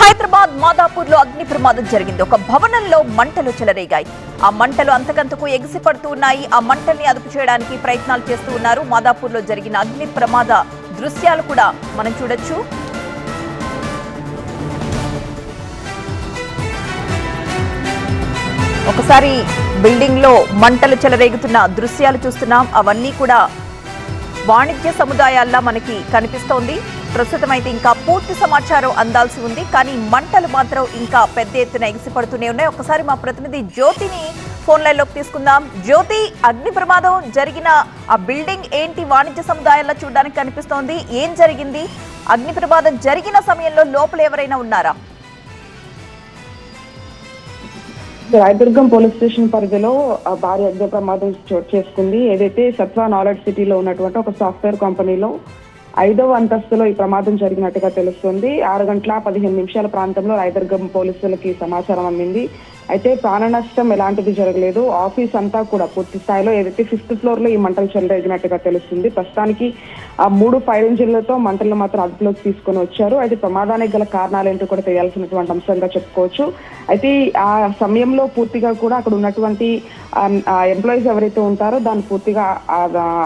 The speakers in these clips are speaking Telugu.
హైదరాబాద్ మాదాపూర్ లో అగ్ని ప్రమాదం జరిగింది. ఒక భవనంలో మంటలు చెలరేగాయి. ఆ మంటలు అంతకంతకు ఎగిసిపడుతూ ఉన్నాయి. ఆ మంటల్ని అదుపు చేయడానికి ప్రయత్నాలు చేస్తూ ఉన్నారు. మాదాపూర్ లో జరిగిన అగ్ని ప్రమాద దృశ్యాలు కూడా మనం చూడొచ్చు. ఒకసారి బిల్డింగ్ లో మంటలు చెలరేగుతున్న దృశ్యాలు చూస్తున్నాం. అవన్నీ కూడా వాణిజ్య సముదాయాల్లో మనకి కనిపిస్తోంది. ప్రస్తుతం అయితే ఇంకా పూర్తి సమాచారం అందాల్సి ఉంది. కానీ మంటలు మాత్రం ఇంకా పెద్ద ఎత్తున ఎగిసిపడుతూనే ఉన్నాయి. ఒకసారి మా ప్రతినిధి జ్యోతిని ఫోన్ లైన్ లోకి తీసుకుందాం. జ్యోతి, అగ్ని ప్రమాదం జరిగిన ఆ బిల్డింగ్ ఏంటి? వాణిజ్య సముదాయాల్లో చూడడానికి కనిపిస్తోంది. ఏం జరిగింది? అగ్ని ప్రమాదం జరిగిన సమయంలో లోపల ఎవరైనా ఉన్నారా? రాయదుర్గం పోలీస్ స్టేషన్ పరిధిలో భారీ అగ్ని ప్రమాదం చోటు చేసుకుంది. ఏదైతే సత్వా నాలెడ్జ్ సిటీలో ఉన్నటువంటి ఒక సాఫ్ట్వేర్ కంపెనీలో 5వ అంతస్తులో ఈ ప్రమాదం జరిగినట్టుగా తెలుస్తుంది. 6:15 ప్రాంతంలో రాయదుర్గం పోలీసులకి సమాచారం అందింది. అయితే ప్రాణ నష్టం ఎలాంటిది జరగలేదు. ఆఫీస్ అంతా కూడా పూర్తి స్థాయిలో ఏదైతే 5th ఫ్లోర్ లో ఈ మంటలు చెలరేగినట్టుగా తెలుస్తుంది. ప్రస్తుతానికి 3 ఫైర్ ఇంజిన్లతో మంటలను మాత్రం అదుపులోకి తీసుకొని వచ్చారు. అయితే ప్రమాదానికి గల కారణాలు ఏంటో కూడా తెలియాల్సినటువంటి అంశంగా చెప్పుకోవచ్చు. అయితే ఆ సమయంలో పూర్తిగా కూడా అక్కడ ఉన్నటువంటి ఎంప్లాయీస్ ఎవరైతే ఉంటారో దాన్ని పూర్తిగా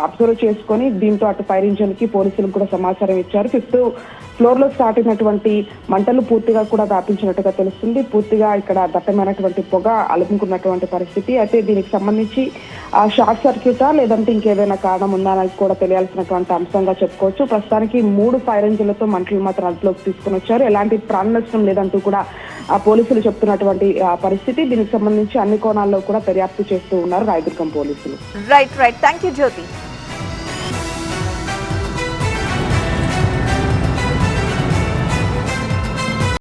అబ్జర్వ్ చేసుకొని దీంతో అటు ఫైర్ ఇంజిన్ కి పోలీసులకు కూడా సమాచారం ఇచ్చారు. 5th ఫ్లోర్ లో స్టార్ట్ అయినటువంటి మంటలు పూర్తిగా కూడా వ్యాపించినట్టుగా తెలుస్తుంది. పూర్తిగా ఇక్కడ దట్టమైనటువంటి పొగ అలుముకున్నటువంటి పరిస్థితి. అయితే దీనికి సంబంధించి షార్ట్ సర్క్యూటా లేదంటే ఇంకేదైనా కారణం ఉందా అనేది కూడా తెలియాల్సినటువంటి అంశంగా చెప్పుకోవచ్చు. ప్రస్తుతానికి 3 ఫైర్ ఇంజిన్లతో మంటలు మాత్రం అదుపులోకి తీసుకుని వచ్చారు. ఎలాంటి ప్రాణ నష్టం లేదంటూ కూడా పోలీసులు చెప్తున్నటువంటి పరిస్థితి. దీనికి సంబంధించి అన్ని కోణాల్లో కూడా దర్యాప్తు చేస్తూ ఉన్నారు రాయదుర్గం పోలీసులు. రైట్. Thank you Jyothi.